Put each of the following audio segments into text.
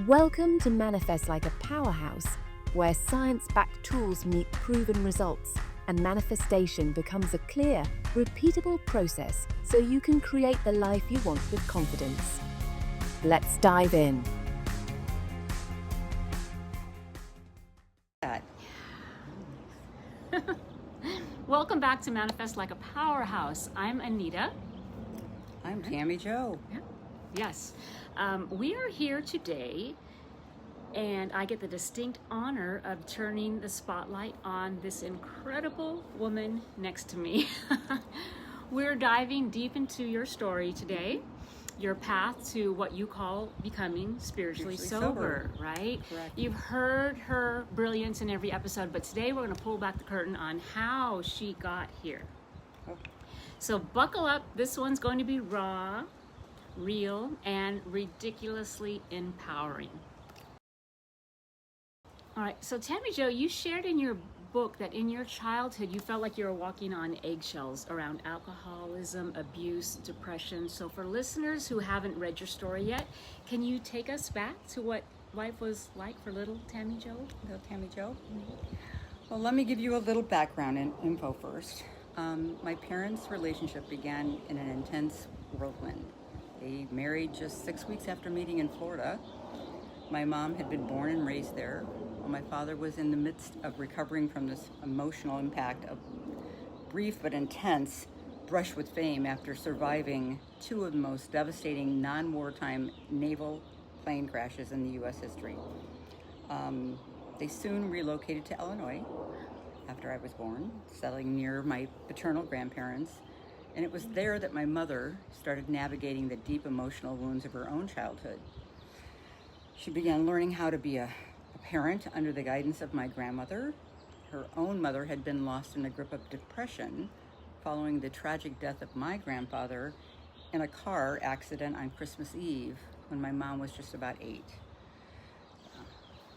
Welcome to Manifest Like a Powerhouse, where science-backed tools meet proven results and manifestation becomes a clear, repeatable process so you can create the life you want with confidence. Let's dive in. Welcome back to Manifest Like a Powerhouse. I'm Anita. I'm Tammy Jo. Yeah. Yes. We are here today, and I get the distinct honor of turning the spotlight on this incredible woman next to me. We're diving deep into your story today, your path to what you call becoming spiritually sober, right? Correct. You've heard her brilliance in every episode, but today we're going to pull back the curtain on how she got here. Oh. So buckle up. This one's going to be raw, real, and ridiculously empowering. All right, so Tammy Jo, you shared in your book that in your childhood you felt like you were walking on eggshells around alcoholism, abuse, depression. So for listeners who haven't read your story yet, can you take us back to what life was like for little Tammy Jo? Little Tammy Jo? Mm-hmm. Well, let me give you a little background and info first. My parents' relationship began in an intense whirlwind. They married just 6 weeks after meeting in Florida. My mom had been born and raised there, while my father was in the midst of recovering from this emotional impact of brief but intense brush with fame after surviving two of the most devastating non-wartime naval plane crashes in the U.S. history. They soon relocated to Illinois after I was born, settling near my paternal grandparents. And it was there that my mother started navigating the deep emotional wounds of her own childhood. She began learning how to be a parent under the guidance of my grandmother. Her own mother had been lost in a grip of depression following the tragic death of my grandfather in a car accident on Christmas Eve when my mom was just about 8.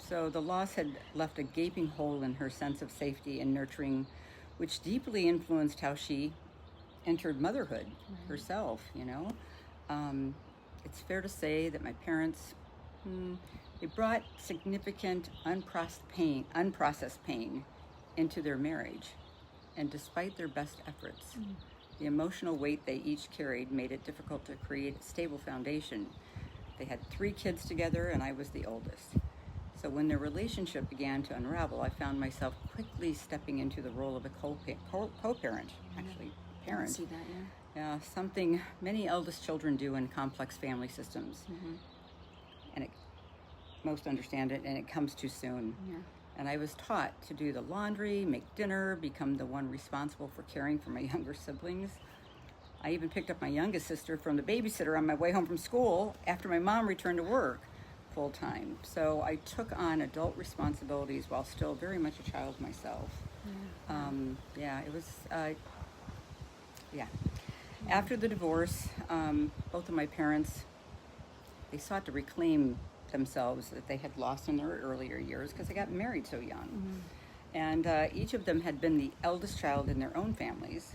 So the loss had left a gaping hole in her sense of safety and nurturing, which deeply influenced how she entered motherhood herself, you know. It's fair to say that my parents, they brought significant unprocessed pain into their marriage. And despite their best efforts, the emotional weight they each carried made it difficult to create a stable foundation. They had 3 kids together, and I was the oldest. So when their relationship began to unravel, I found myself quickly stepping into the role of a co-parent, actually. Parent. I see that, yeah. Something many eldest children do in complex family systems. And most understand it, and it comes too soon. Yeah. And I was taught to do the laundry, make dinner, become the one responsible for caring for my younger siblings. I even picked up my youngest sister from the babysitter on my way home from school after my mom returned to work full time. So I took on adult responsibilities while still very much a child myself. It was After the divorce, both of my parents, they sought to reclaim themselves that they had lost in their earlier years because they got married so young. And each of them had been the eldest child in their own families,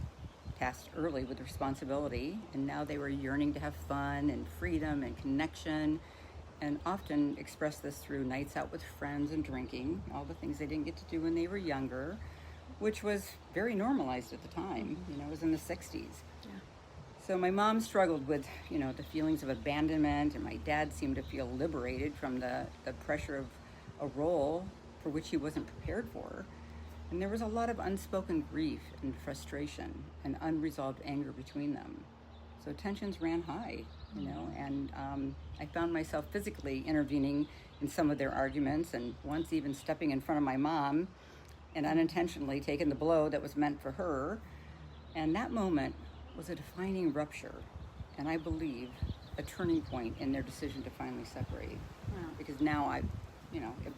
tasked early with responsibility, and now they were yearning to have fun and freedom and connection, and often expressed this through nights out with friends and drinking, all the things they didn't get to do when they were younger, which was very normalized at the time. You know, it was in the 60s. Yeah. So my mom struggled with, the feelings of abandonment, and my dad seemed to feel liberated from the pressure of a role for which he wasn't prepared for. And there was a lot of unspoken grief and frustration and unresolved anger between them. So tensions ran high, and I found myself physically intervening in some of their arguments, and once even stepping in front of my mom and unintentionally taking the blow that was meant for her. And that moment was a defining rupture, and I believe a turning point in their decision to finally separate. Wow. Because now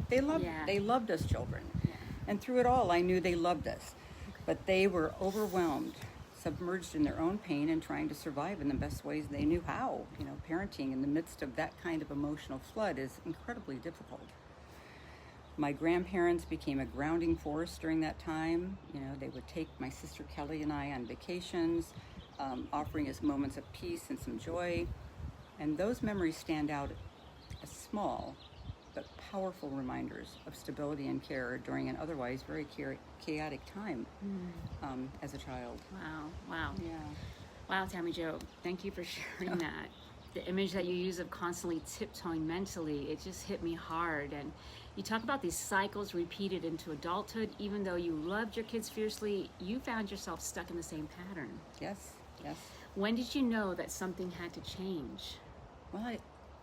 they loved us children. Yeah. And through it all, I knew they loved us. But they were overwhelmed, submerged in their own pain and trying to survive in the best ways they knew how. Parenting in the midst of that kind of emotional flood is incredibly difficult. My grandparents became a grounding force during that time. They would take my sister Kelly and I on vacations, offering us moments of peace and some joy. And those memories stand out as small, but powerful reminders of stability and care during an otherwise very chaotic time as a child. Wow. Yeah. Wow, Tammy Jo, thank you for sharing that. The image that you use of constantly tiptoeing mentally, it just hit me hard. And you talk about these cycles repeated into adulthood. Even though you loved your kids fiercely, you found yourself stuck in the same pattern. Yes. When did you know that something had to change? Well,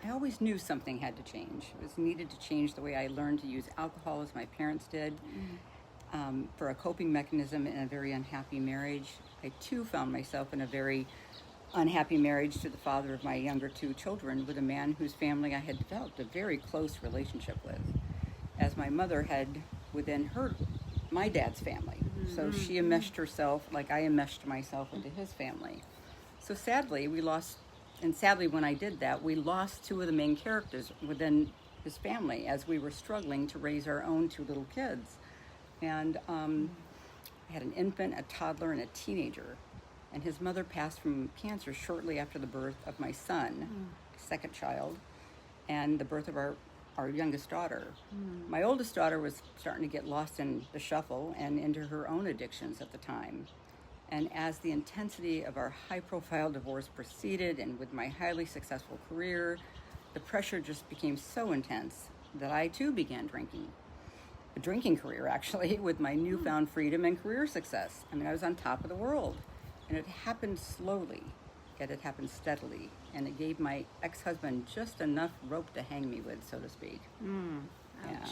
I always knew something had to change. It was needed to change the way I learned to use alcohol as my parents did, for a coping mechanism in a very unhappy marriage. I too found myself in a very unhappy marriage to the father of my younger two children, with a man whose family I had developed a very close relationship with, as my mother had within my dad's family. So she enmeshed herself like I enmeshed myself into his family. So sadly, when I did that, we lost two of the main characters within his family as we were struggling to raise our own two little kids. And I had an infant, a toddler, and a teenager. And his mother passed from cancer shortly after the birth of my son, second child, and the birth of our youngest daughter. My oldest daughter was starting to get lost in the shuffle and into her own addictions at the time. And as the intensity of our high-profile divorce proceeded, and with my highly successful career, the pressure just became so intense that I too began drinking. A drinking career, actually, with my newfound freedom and career success. I mean, I was on top of the world. And it happened slowly, yet it happened steadily. And it gave my ex-husband just enough rope to hang me with, so to speak. Ouch.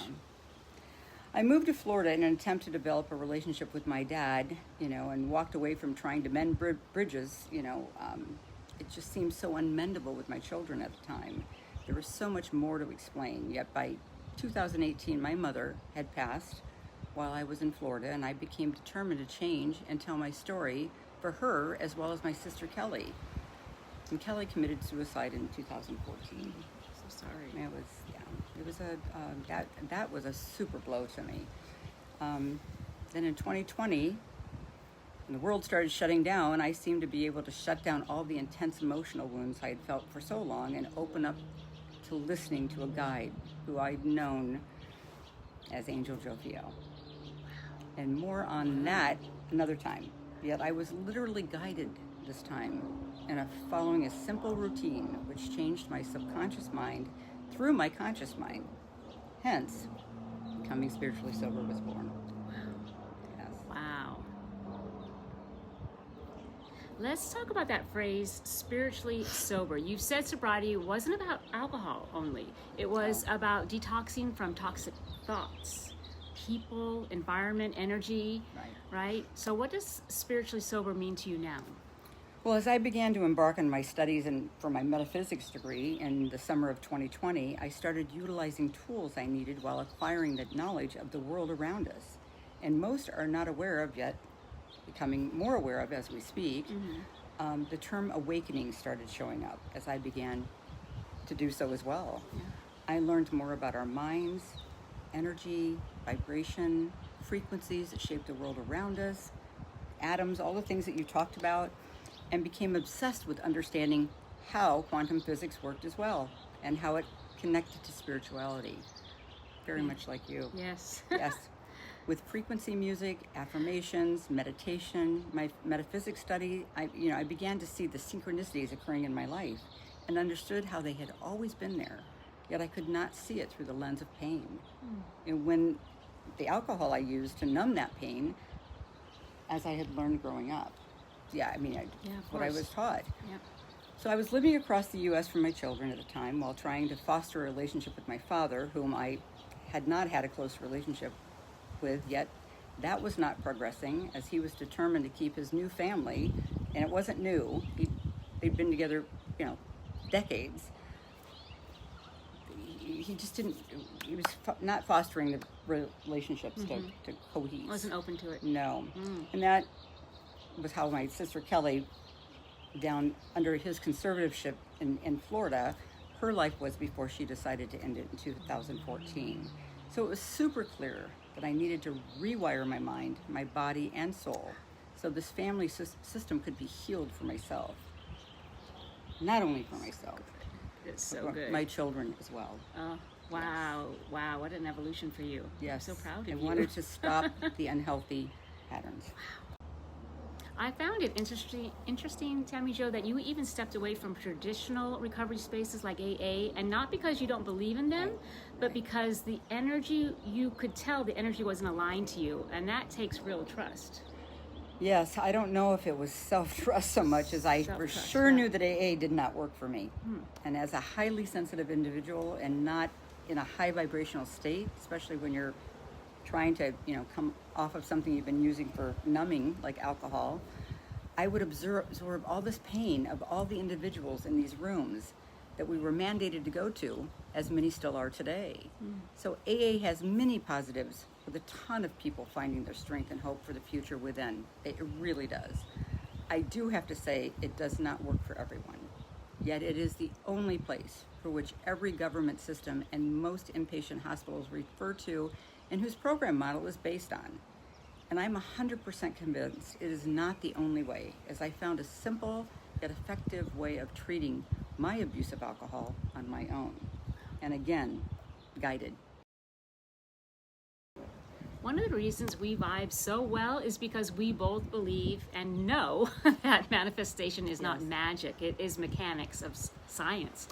I moved to Florida in an attempt to develop a relationship with my dad, and walked away from trying to mend bridges. It just seemed so unmendable with my children at the time. There was so much more to explain. Yet by 2018, my mother had passed while I was in Florida, and I became determined to change and tell my story for her as well as my sister Kelly. And Kelly committed suicide in 2014. So sorry. That was a super blow to me. Then in 2020, when the world started shutting down, I seemed to be able to shut down all the intense emotional wounds I had felt for so long and open up to listening to a guide who I'd known as Angel Jofio. And more on that another time. Yet I was literally guided this time in following a simple routine which changed my subconscious mind through my conscious mind. Hence, becoming spiritually sober was born. Yes. Wow. Let's talk about that phrase, spiritually sober. You've said sobriety wasn't about alcohol only. It was about detoxing from toxic thoughts, people, environment, energy, right? So what does spiritually sober mean to you now? Well, as I began to embark on my studies for my metaphysics degree in the summer of 2020, I started utilizing tools I needed while acquiring the knowledge of the world around us. And most are not aware of yet, becoming more aware of as we speak. The term awakening started showing up as I began to do so as well. I learned more about our minds, energy, vibration, frequencies that shape the world around us, atoms, all the things that you talked about, and became obsessed with understanding how quantum physics worked as well and how it connected to spirituality. Very much like you. Yes. Yes. With frequency music, affirmations, meditation, my metaphysics study, I began to see the synchronicities occurring in my life and understood how they had always been there, yet I could not see it through the lens of pain. And when the alcohol I used to numb that pain, as I had learned growing up. What I was taught. Yeah. So I was living across the U.S. from my children at the time while trying to foster a relationship with my father, whom I had not had a close relationship with, yet that was not progressing as he was determined to keep his new family, and it wasn't new. They'd been together, decades. He just didn't, he was not fostering the relationships to cohere. Wasn't open to it. No. And that was how my sister Kelly, down under his conservatorship in Florida, her life was before she decided to end it in 2014. So it was super clear that I needed to rewire my mind, my body, and soul so this family system could be healed for myself. Not only for myself, It's so but good. my children as well. Wow. Wow. What an evolution for you. Yes. I'm so proud of I you. wanted to stop the unhealthy patterns. I found it interesting, Tammy Jo, that you even stepped away from traditional recovery spaces like AA, and not because you don't believe in them, but because the energy, you could tell the energy wasn't aligned to you, and that takes real trust. Yes, I don't know if it was self-trust so much as I for sure knew that AA did not work for me. And as a highly sensitive individual and not in a high vibrational state, especially when you're trying to, come off of something you've been using for numbing, like alcohol, I would absorb all this pain of all the individuals in these rooms that we were mandated to go to, as many still are today. So AA has many positives, with a ton of people finding their strength and hope for the future within. It really does. I do have to say, it does not work for everyone. Yet it is the only place for which every government system and most inpatient hospitals refer to and whose program model is based on. And I'm 100% convinced it is not the only way, as I found a simple yet effective way of treating my abuse of alcohol on my own. And again, guided. One of the reasons we vibe so well is because we both believe and know that manifestation is not magic. It is mechanics of science.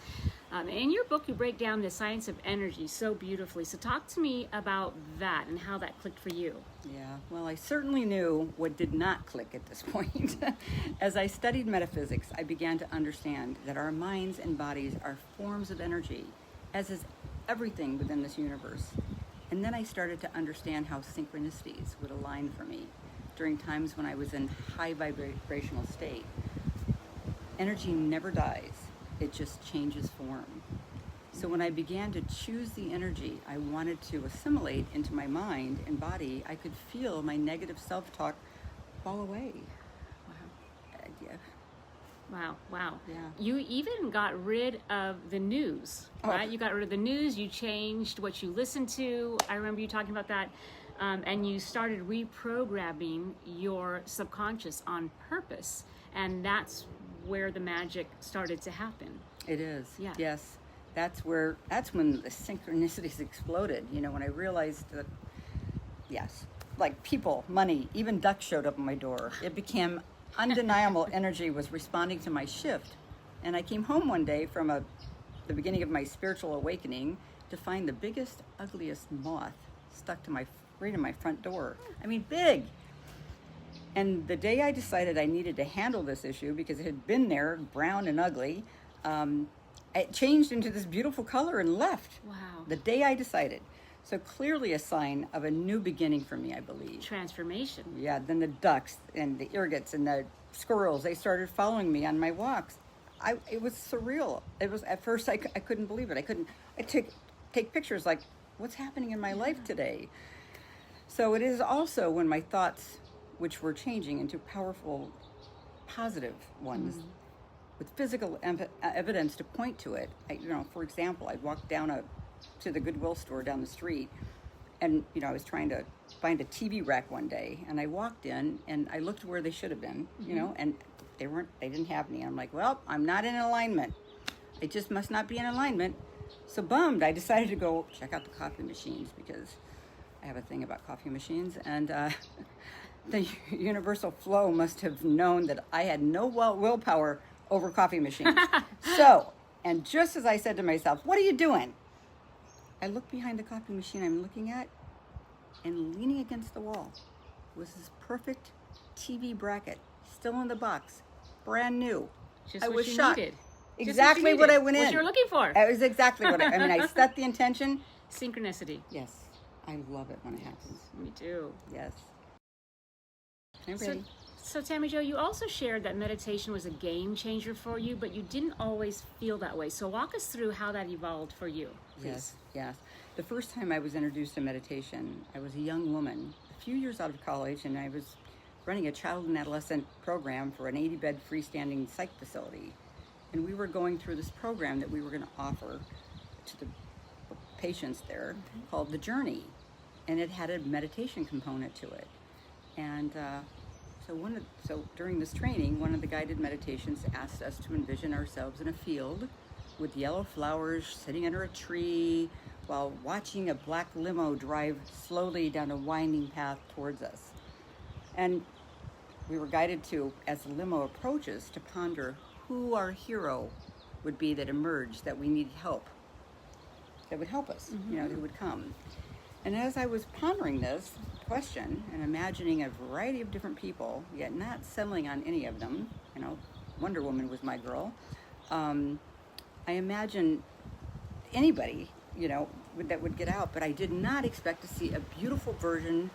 In your book, you break down the science of energy so beautifully. So talk to me about that and how that clicked for you. Yeah, well, I certainly knew what did not click at this point. As I studied metaphysics, I began to understand that our minds and bodies are forms of energy, as is everything within this universe. And then I started to understand how synchronicities would align for me during times when I was in high vibrational state. Energy never dies, it just changes form. So when I began to choose the energy I wanted to assimilate into my mind and body, I could feel my negative self-talk fall away. Wow. Yeah. You even got rid of the news, right? You got rid of the news, you changed what you listened to. I remember you talking about that. And you started reprogramming your subconscious on purpose. And that's where the magic started to happen. It is. Yeah. Yes. That's when the synchronicities exploded. When I realized that, yes, like people, money, even ducks showed up at my door. It became undeniable energy was responding to my shift. And I came home one day from the beginning of my spiritual awakening to find the biggest, ugliest moth stuck to right in my front door. I mean, big. And the day I decided I needed to handle this issue, because it had been there, brown and ugly, it changed into this beautiful color and left. Wow. The day I decided. So clearly a sign of a new beginning for me, I believe. Transformation. Yeah, then the ducks and the ergots and the squirrels, they started following me on my walks. It was surreal. It was, at first I couldn't believe it. I take pictures like, what's happening in my life today? So it is also when my thoughts, which were changing into powerful, positive ones, with physical evidence to point to it. For example, I'd walk down to the Goodwill store down the street, and I was trying to find a TV rack one day, and I walked in and I looked where they should have been, and they didn't have any. I'm like, well, I'm not in alignment. I just must not be in alignment. So bummed, I decided to go check out the coffee machines, because I have a thing about coffee machines, and the universal flow must have known that I had no willpower over coffee machines. So, and just as I said to myself, what are you doing? I looked behind the coffee machine I'm looking at, and leaning against the wall was this perfect TV bracket, still in the box, brand new. Just I what was you shocked. needed. Exactly what I went in. What you were looking for. That was exactly what I set the intention. Synchronicity. Yes, I love it when it happens. Me too. Yes. I'm ready. So Tammy Jo, you also shared that meditation was a game changer for you, but you didn't always feel that way. So walk us through how that evolved for you, please. Yes. The first time I was introduced to meditation, I was a young woman, a few years out of college, and I was running a child and adolescent program for an 80-bed freestanding psych facility. And we were going through this program that we were going to offer to the patients there called The Journey. And it had a meditation component to it. And so during this training, one of the guided meditations asked us to envision ourselves in a field with yellow flowers sitting under a tree, while watching a black limo drive slowly down a winding path towards us. And we were guided to, as the limo approaches, to ponder who our hero would be that emerged, that we needed help, that would help us, who would come. And as I was pondering this question and imagining a variety of different people, yet not settling on any of them, Wonder Woman was my girl, I imagined anybody, that would get out, but I did not expect to see a beautiful version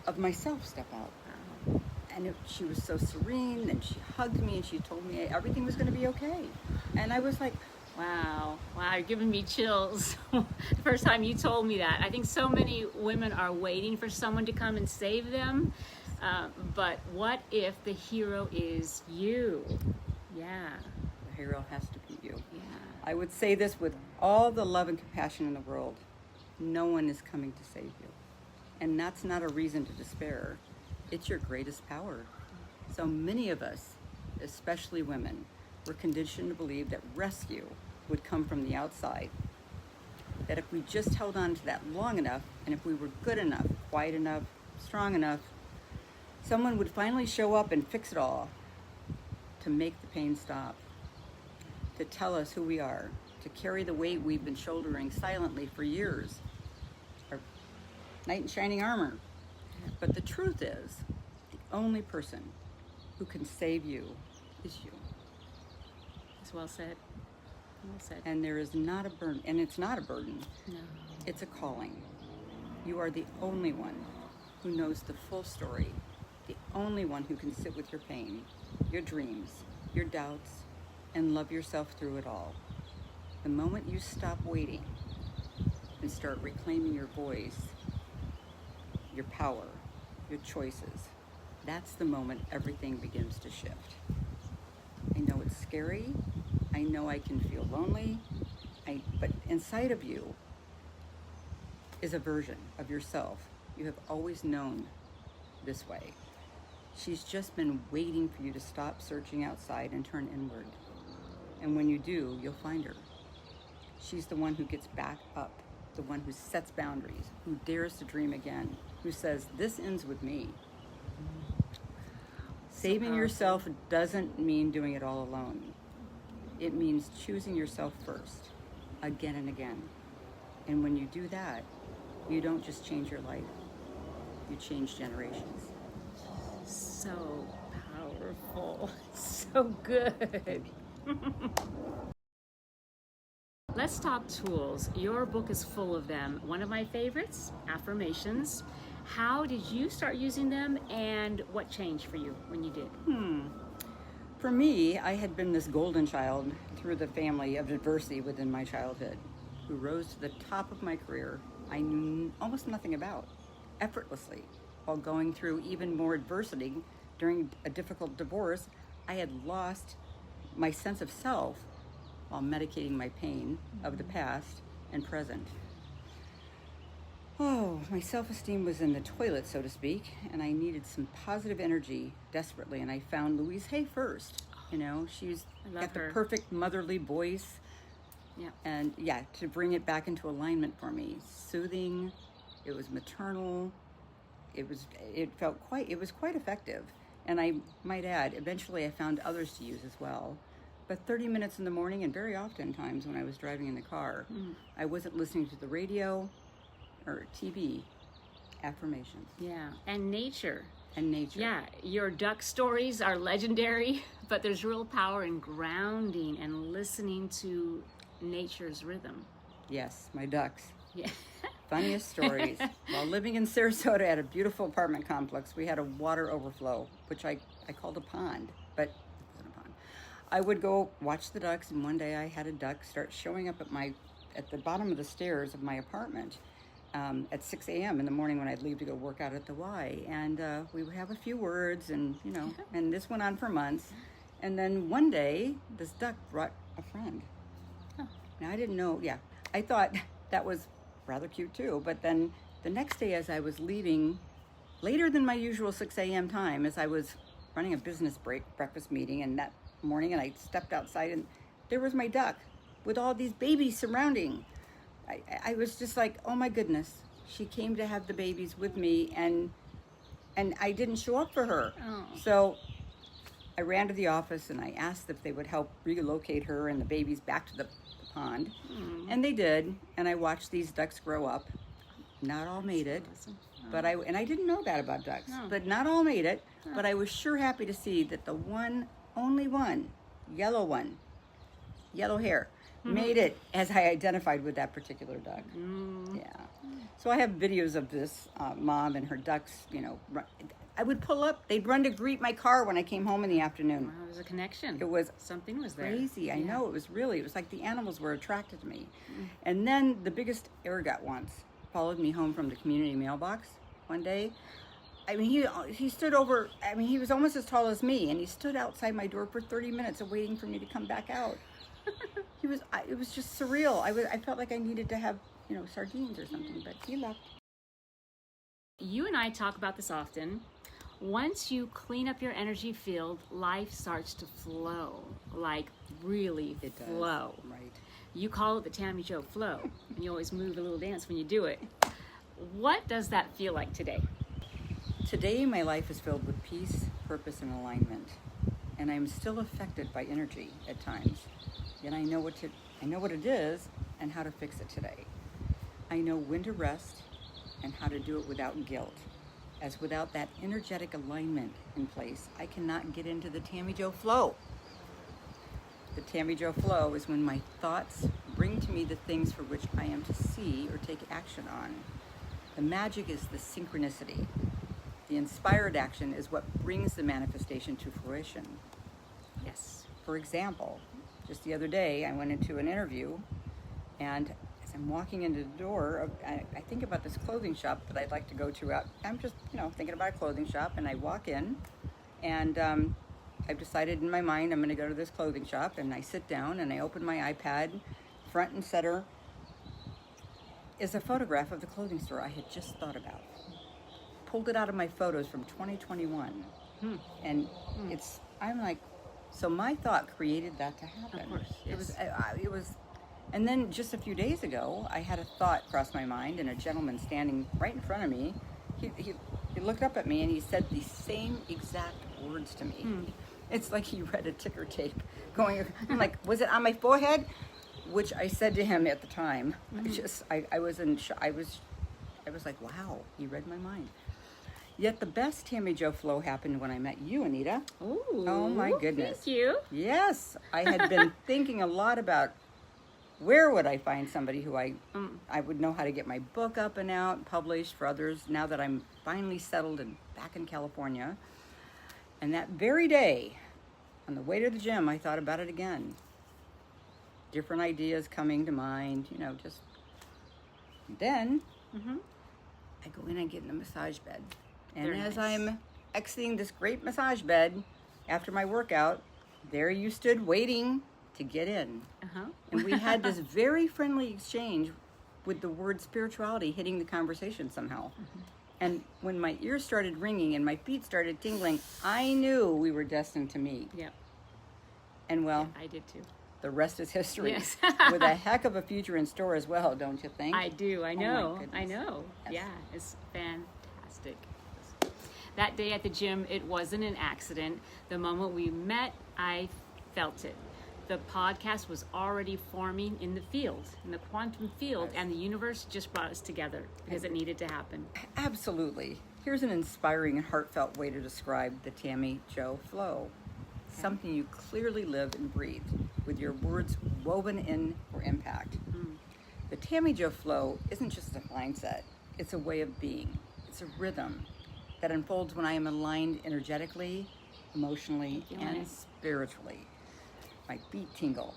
of myself step out. And she was so serene, and she hugged me, and she told me everything was going to be okay. And I was like, wow, you're giving me chills. The first time you told me that. I think so many women are waiting for someone to come and save them. But what if the hero is you? Yeah. The hero has to be you. Yeah. I would say this with all the love and compassion in the world. No one is coming to save you. And that's not a reason to despair. It's your greatest power. So many of us, especially women, were conditioned to believe that rescue would come from the outside. That if we just held on to that long enough, and if we were good enough, quiet enough, strong enough, someone would finally show up and fix it all, to make the pain stop, to tell us who we are, to carry the weight we've been shouldering silently for years, our knight in shining armor. But the truth is, the only person who can save you is you. That's well said. Well said. And there is not a burden, and it's not a burden. No. It's a calling. You are the only one who knows the full story, the only one who can sit with your pain, your dreams, your doubts, and love yourself through it all. The moment you stop waiting and start reclaiming your voice, your power, your choices, that's the moment everything begins to shift. I know it's scary. I know I can feel lonely. But inside of you is a version of yourself you have always known this way. She's just been waiting for you to stop searching outside and turn inward. And when you do, you'll find her. She's the one who gets back up, the one who sets boundaries, who dares to dream again, who says, this ends with me. Saving yourself doesn't mean doing it all alone. It means choosing yourself first, again and again. And when you do that, you don't just change your life, you change generations. So powerful. So good. Let's talk tools. Your book is full of them. One of my favorites, affirmations. How did you start using them, and what changed for you when you did? For me, I had been this golden child through the family of adversity within my childhood, who rose to the top of my career I knew almost nothing about, effortlessly. While going through even more adversity during a difficult divorce, I had lost my sense of self while medicating my pain of the past and present. Oh, my self-esteem was in the toilet, so to speak, and I needed some positive energy desperately, and I found Louise Hay first. She's got the perfect motherly voice. Yeah. And to bring it back into alignment for me. Soothing, it was maternal, it was quite effective. And I might add, eventually I found others to use as well. But 30 minutes in the morning, and very often times when I was driving in the car, I wasn't listening to the radio or TV, affirmations. Yeah, and nature. Yeah, your duck stories are legendary, but there's real power in grounding and listening to nature's rhythm. Yes, my ducks. Yeah. Funniest stories. While living in Sarasota at a beautiful apartment complex, we had a water overflow, which I called a pond, but it wasn't a pond. I would go watch the ducks, and one day I had a duck start showing up at the bottom of the stairs of my apartment at 6 a.m. in the morning when I'd leave to go work out at the Y. And we would have a few words, and and this went on for months. And then one day, this duck brought a friend. Oh. Now, I didn't know, I thought that was rather cute too. But then the next day, as I was leaving, later than my usual 6 a.m. time, as I was running a business breakfast meeting, and that morning, and I stepped outside, and there was my duck with all these babies surrounding. I was just like, oh my goodness, she came to have the babies with me, and I didn't show up for her. Oh. So I ran to the office and I asked if they would help relocate her and the babies back to the pond. And they did, and I watched these ducks grow up. Not all made it, Awesome. but I didn't know that about ducks, No. but not all made it. But I was sure happy to see that the only one, yellow hair, made it as I identified with that particular duck. Yeah. So I have videos of this mom and her ducks, you know, I would pull up, they'd run to greet my car when I came home in the afternoon. Wow, there's a connection. It was something was there. crazy. I Yeah. know, it was like the animals were attracted to me. And then the biggest ergot once followed me home from the community mailbox one day. I mean, he stood over, I mean, he was almost as tall as me, and he stood outside my door for 30 minutes waiting for me to come back out. It was just surreal. I felt like I needed to have, you know, sardines or something, but he left. You and I talk about this often. Once you clean up your energy field, life starts to flow, like really It does. flow. Right. You call it the Tammy Jo flow, and you always move a little dance when you do it. What does that feel like today? Today, my life is filled with peace, purpose, and alignment, and I'm still affected by energy at times. Yet I know what it is and how to fix it today. I know when to rest and how to do it without guilt, as without that energetic alignment in place, I cannot get into the Tammy Jo flow. The Tammy Jo flow is when my thoughts bring to me the things for which I am to see or take action on. The magic is the synchronicity. The inspired action is what brings the manifestation to fruition. Yes. For example, just the other day, I went into an interview, and as I'm walking into the door, I think about this clothing shop that I'd like to go to. I'm just, you know, thinking about a clothing shop, and I walk in, and I've decided in my mind I'm going to go to this clothing shop, and I sit down, and I open my iPad. Front and center is a photograph of the clothing store I had just thought about. Pulled it out of my photos from 2021, and I'm like, so my thought created that to happen. Of course, yes. It was, and then just a few days ago, I had a thought cross my mind, and a gentleman standing right in front of me, he looked up at me and he said the same exact words to me. It's like he read a ticker tape going. I'm like, was it on my forehead? Which I said to him at the time. I was in. I was like, wow, he read my mind. Yet the best Tammy Jo flow happened when I met you, Anita. Ooh, oh my goodness. Thank you. Yes, I had been thinking a lot about where would I find somebody who I would know how to get my book up and out, published for others, now that I'm finally settled and back in California. And that very day, on the way to the gym, I thought about it again. Different ideas coming to mind, you know, just. Then, I go in and get in the massage bed. And Very as nice. I'm exiting this great massage bed after my workout, there you stood waiting to get in. And we had this very friendly exchange with the word spirituality hitting the conversation somehow. And when my ears started ringing and my feet started tingling, I knew we were destined to meet. Yep. And well, I did too. the rest is history. Yes. With a heck of a future in store as well, don't you think? I do. I Oh my know. goodness. I know. Yes. Yeah, it's fantastic. That day at the gym, it wasn't an accident. The moment we met, I felt it. The podcast was already forming in the field, in the quantum field, Yes. and the universe just brought us together because it needed to happen. Absolutely. Here's an inspiring and heartfelt way to describe the Tammy Jo flow. Something you clearly live and breathe, with your words woven in for impact. The Tammy Jo flow isn't just a mindset, it's a way of being. It's a rhythm that unfolds when I am aligned energetically, emotionally, Thank you, and Annie. spiritually. My feet tingle.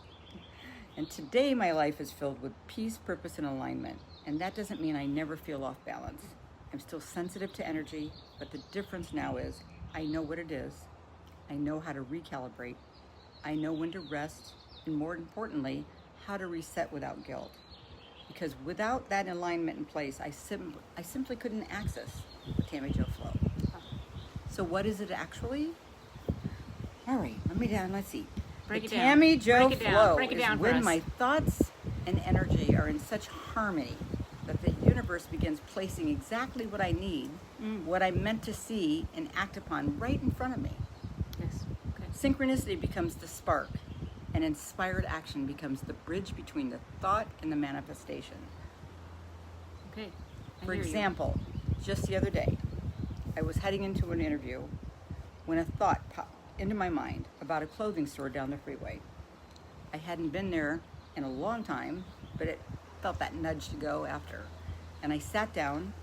And today my life is filled with peace, purpose, and alignment. And that doesn't mean I never feel off balance. I'm still sensitive to energy, but the difference now is I know what it is. I know how to recalibrate. I know when to rest, and more importantly, how to reset without guilt. Because without that alignment in place, I simply couldn't access the Tammy Jo flow. So what is it actually? All right, let's see. Break The it down. Tammy Jo Break it down. flow Break it is down for when us. my thoughts and energy are in such harmony that the universe begins placing exactly what I need, what I'm meant to see and act upon right in front of me. Yes. Okay. Synchronicity becomes the spark, and inspired action becomes the bridge between the thought and the manifestation. Okay. I For hear you. example, just the other day, I was heading into an interview when a thought popped into my mind about a clothing store down the freeway. I hadn't been there in a long time, but it felt that nudge to go after. And I sat down,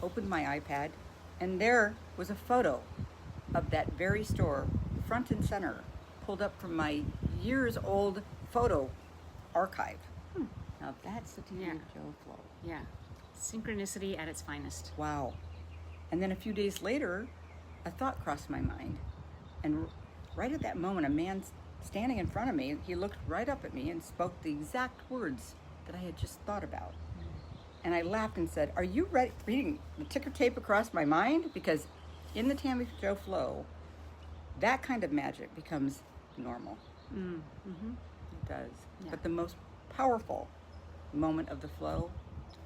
opened my iPad, and there was a photo of that very store, front and center, pulled up from my years-old photo archive. Now that's the Tammy Jo flow. Yeah. Synchronicity at its finest. Wow. And then a few days later, a thought crossed my mind. And right at that moment, a man standing in front of me, he looked right up at me and spoke the exact words that I had just thought about. And I laughed and said, "Are you reading the ticker tape across my mind?" Because in the Tammy Jo flow, that kind of magic becomes normal. It does. Yeah. But the most powerful moment of the flow,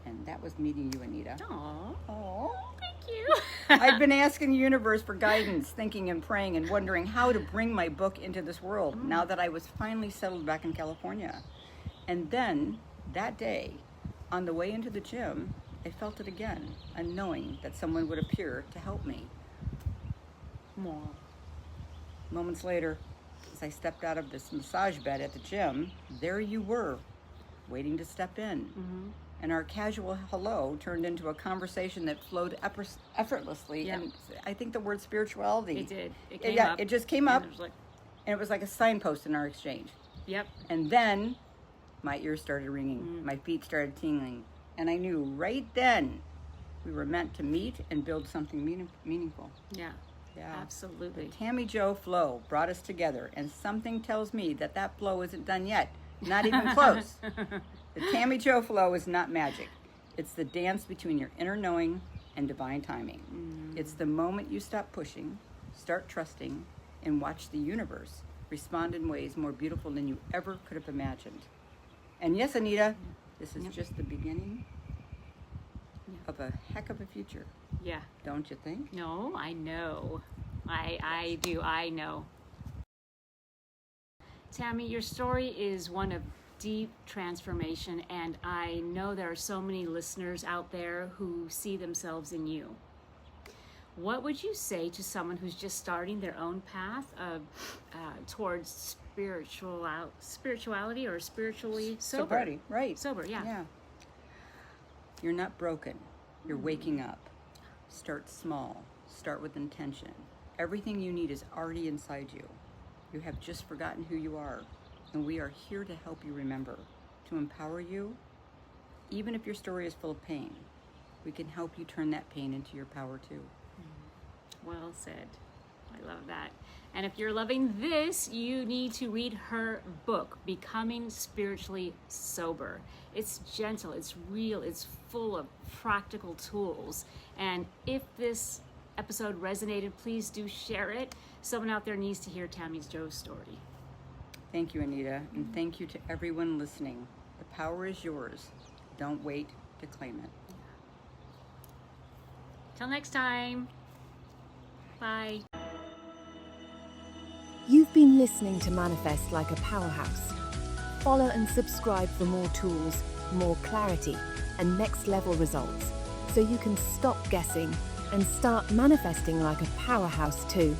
and that was meeting you, Anita. Oh, thank you. I've been asking the universe for guidance, thinking and praying and wondering how to bring my book into this world now that I was finally settled back in California. And then that day, on the way into the gym, I felt it again, a knowing that someone would appear to help me. More. Moments later, as I stepped out of this massage bed at the gym, there you were, waiting to step in. And our casual hello turned into a conversation that flowed effortlessly. Yeah. And I think the word spirituality. It did. It came Yeah, up. it just came up, And it was like, and it was like a signpost in our exchange. yep. And then my ears started ringing, my feet started tingling, and I knew right then we were meant to meet and build something meaningful. Yeah. Yeah. Absolutely. The Tammy Jo flow brought us together, and something tells me that that flow isn't done yet, not even close. The Tammy Jo flow is not magic. It's the dance between your inner knowing and divine timing. It's the moment you stop pushing, start trusting, and watch the universe respond in ways more beautiful than you ever could have imagined. And yes, Anita, this is just the beginning of a heck of a future, Yeah. don't you think? No, I know. I do. I know. Tammy, your story is one of deep transformation, and I know there are so many listeners out there who see themselves in you. What would you say to someone who's just starting their own path of towards spirituality or spiritually sober? Sobriety, right. Sober, yeah. Yeah. You're not broken. You're waking up. Start small. Start with intention. Everything you need is already inside you. You have just forgotten who you are, and we are here to help you remember, to empower you. Even if your story is full of pain, we can help you turn that pain into your power too. Well said. I love that. And if you're loving this, you need to read her book, Becoming Spiritually Sober. It's gentle, it's real, it's full of practical tools. And if this episode resonated, please do share it. Someone out there needs to hear Tammy Jo's story. Thank you, Anita, and thank you to everyone listening. The power is yours. Don't wait to claim it. Till next time. Bye. You've been listening to Manifest Like a Powerhouse. Follow and subscribe for more tools, more clarity, and next level results, so you can stop guessing and start manifesting like a powerhouse too.